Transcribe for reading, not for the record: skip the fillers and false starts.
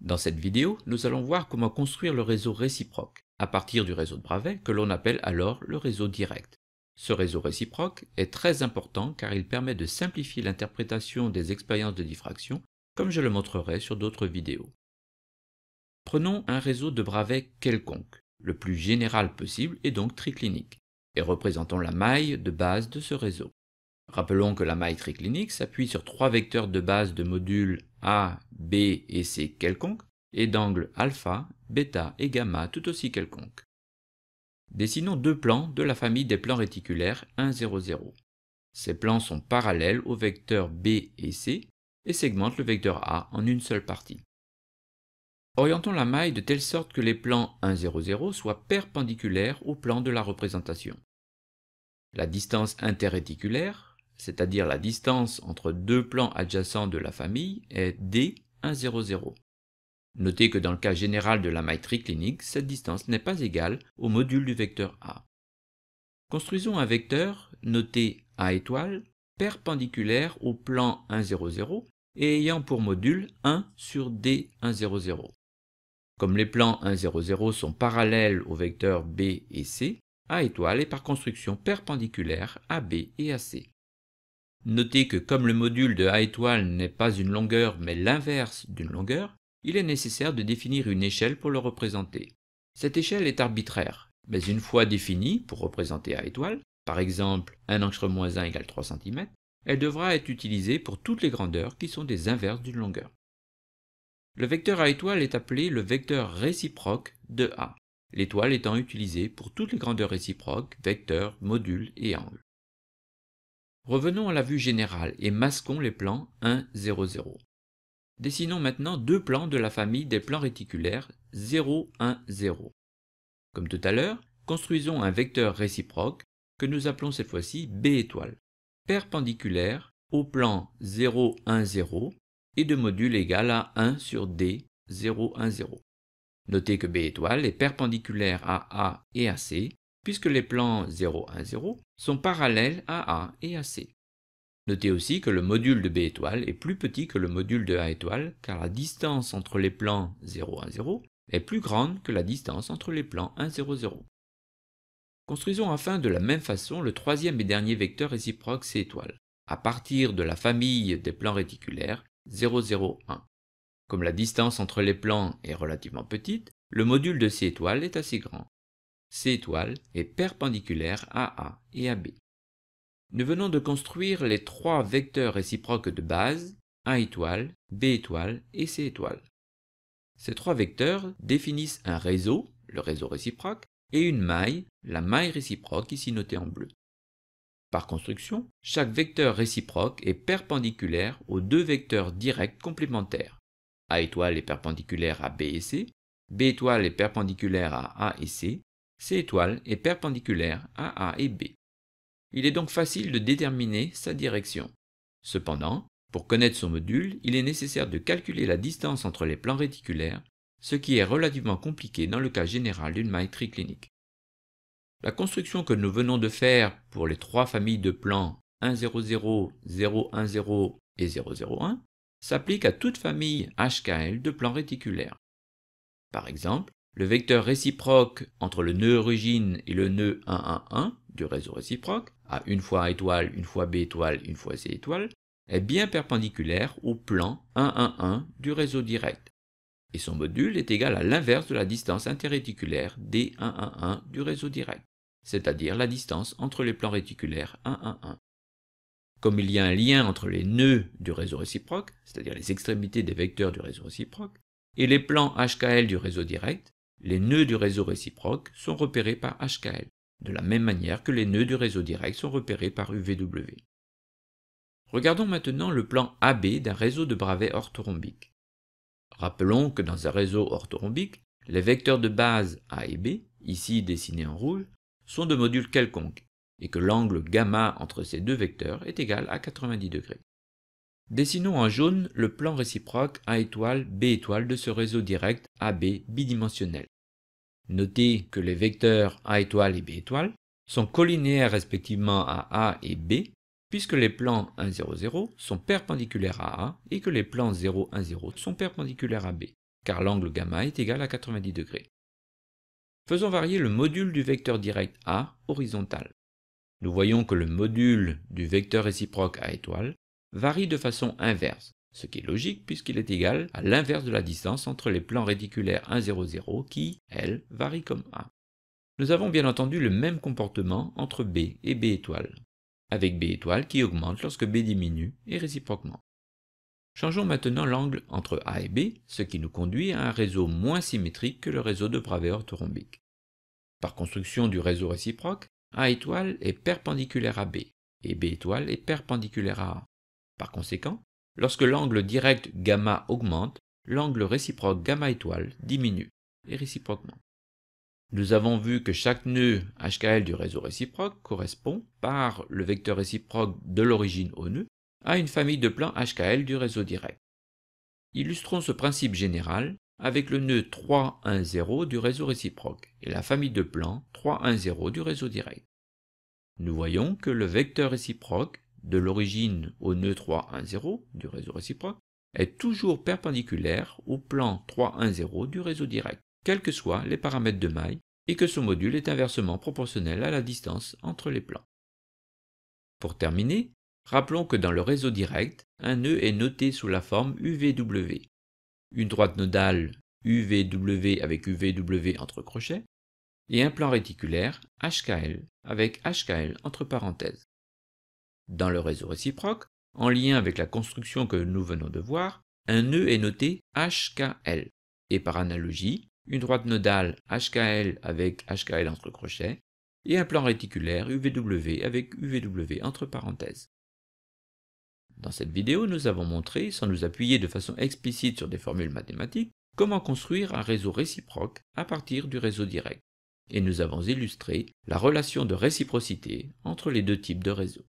Dans cette vidéo, nous allons voir comment construire le réseau réciproque à partir du réseau de Bravais que l'on appelle alors le réseau direct. Ce réseau réciproque est très important car il permet de simplifier l'interprétation des expériences de diffraction comme je le montrerai sur d'autres vidéos. Prenons un réseau de Bravais quelconque, le plus général possible et donc triclinique, et représentons la maille de base de ce réseau. Rappelons que la maille triclinique s'appuie sur trois vecteurs de base de modules A, B et C quelconques et d'angles alpha, bêta et gamma tout aussi quelconques. Dessinons deux plans de la famille des plans réticulaires 1, 0, 0. Ces plans sont parallèles aux vecteurs B et C et segmentent le vecteur A en une seule partie. Orientons la maille de telle sorte que les plans 1, 0, 0 soient perpendiculaires au plan de la représentation. La distance interréticulaire, c'est-à-dire la distance entre deux plans adjacents de la famille, est D1, 0, 0. Notez que dans le cas général de la maille triclinique, cette distance n'est pas égale au module du vecteur A. Construisons un vecteur, noté A étoile, perpendiculaire au plan 1, 0, 0 et ayant pour module 1 sur D1, 0, 0. Comme les plans 1, 0, 0 sont parallèles aux vecteurs B et C, A étoile est par construction perpendiculaire à B et à C. Notez que comme le module de A étoile n'est pas une longueur mais l'inverse d'une longueur, il est nécessaire de définir une échelle pour le représenter. Cette échelle est arbitraire, mais une fois définie pour représenter A étoile, par exemple 1 angstrom moins 1 égale 3 cm, elle devra être utilisée pour toutes les grandeurs qui sont des inverses d'une longueur. Le vecteur A étoile est appelé le vecteur réciproque de A, l'étoile étant utilisée pour toutes les grandeurs réciproques, vecteurs, modules et angles. Revenons à la vue générale et masquons les plans 1, 0, 0. Dessinons maintenant deux plans de la famille des plans réticulaires 0, 1, 0. Comme tout à l'heure, construisons un vecteur réciproque que nous appelons cette fois-ci B étoile, perpendiculaire au plan 0, 1, 0 et de module égal à 1 sur D, 0, 1, 0. Notez que B étoile est perpendiculaire à A et à C, puisque les plans 0, 1, 0 sont parallèles à A et à C. Notez aussi que le module de B étoile est plus petit que le module de A étoile, car la distance entre les plans 0, 1, 0 est plus grande que la distance entre les plans 1, 0, 0. Construisons enfin de la même façon le troisième et dernier vecteur réciproque C étoile, à partir de la famille des plans réticulaires 0, 0, 1. Comme la distance entre les plans est relativement petite, le module de C étoile est assez grand. C étoile est perpendiculaire à A et à B. Nous venons de construire les trois vecteurs réciproques de base, A étoile, B étoile et C étoile. Ces trois vecteurs définissent un réseau, le réseau réciproque, et une maille, la maille réciproque ici notée en bleu. Par construction, chaque vecteur réciproque est perpendiculaire aux deux vecteurs directs complémentaires. A étoile est perpendiculaire à B et C, B étoile est perpendiculaire à A et C, C étoile est perpendiculaire à A et B. Il est donc facile de déterminer sa direction. Cependant, pour connaître son module, il est nécessaire de calculer la distance entre les plans réticulaires, ce qui est relativement compliqué dans le cas général d'une maille triclinique. La construction que nous venons de faire pour les trois familles de plans 1, 0, 0, 0, 1, 0 et 0, 0, 1 s'applique à toute famille HKL de plans réticulaires. Par exemple, le vecteur réciproque entre le nœud origine et le nœud 1, 1, 1 du réseau réciproque, à une fois A étoile, une fois B étoile, une fois C étoile, est bien perpendiculaire au plan 1, 1, 1 du réseau direct, et son module est égal à l'inverse de la distance interréticulaire D1, 1, 1 du réseau direct, c'est-à-dire la distance entre les plans réticulaires 1, 1, 1. Comme il y a un lien entre les nœuds du réseau réciproque, c'est-à-dire les extrémités des vecteurs du réseau réciproque, et les plans HKL du réseau direct, les nœuds du réseau réciproque sont repérés par HKL, de la même manière que les nœuds du réseau direct sont repérés par UVW. Regardons maintenant le plan AB d'un réseau de Bravais orthorhombique. Rappelons que dans un réseau orthorhombique, les vecteurs de base A et B, ici dessinés en rouge, sont de modules quelconques, et que l'angle gamma entre ces deux vecteurs est égal à 90 degrés. Dessinons en jaune le plan réciproque A étoile, B étoile de ce réseau direct AB bidimensionnel. Notez que les vecteurs A étoile et B étoile sont collinéaires respectivement à A et B, puisque les plans 1, 0, 0 sont perpendiculaires à A et que les plans 0, 1, 0 sont perpendiculaires à B. car l'angle gamma est égal à 90 degrés. Faisons varier le module du vecteur direct A horizontal. Nous voyons que le module du vecteur réciproque A étoile varie de façon inverse, ce qui est logique puisqu'il est égal à l'inverse de la distance entre les plans réticulaires 1, 0, 0 qui, elle, varie comme A. Nous avons bien entendu le même comportement entre B et B étoile, avec B étoile qui augmente lorsque B diminue et réciproquement. Changeons maintenant l'angle entre A et B, ce qui nous conduit à un réseau moins symétrique que le réseau de Bravais orthorhombique. Par construction du réseau réciproque, A étoile est perpendiculaire à B et B étoile est perpendiculaire à A. Par conséquent, lorsque l'angle direct gamma augmente, l'angle réciproque gamma étoile diminue, et réciproquement. Nous avons vu que chaque nœud HKL du réseau réciproque correspond, par le vecteur réciproque de l'origine au nœud, à une famille de plans HKL du réseau direct. Illustrons ce principe général avec le nœud 3, 1, 0 du réseau réciproque et la famille de plans 3, 1, 0 du réseau direct. Nous voyons que le vecteur réciproque de l'origine au nœud 3, 1, 0 du réseau réciproque est toujours perpendiculaire au plan 3, 1, 0 du réseau direct, quels que soient les paramètres de maille, et que son module est inversement proportionnel à la distance entre les plans. Pour terminer, rappelons que dans le réseau direct, un nœud est noté sous la forme UVW, une droite nodale UVW avec UVW entre crochets, et un plan réticulaire HKL avec HKL entre parenthèses. Dans le réseau réciproque, en lien avec la construction que nous venons de voir, un nœud est noté HKL, et par analogie, une droite nodale HKL avec HKL entre crochets, et un plan réticulaire UVW avec UVW entre parenthèses. Dans cette vidéo, nous avons montré, sans nous appuyer de façon explicite sur des formules mathématiques, comment construire un réseau réciproque à partir du réseau direct, et nous avons illustré la relation de réciprocité entre les deux types de réseaux.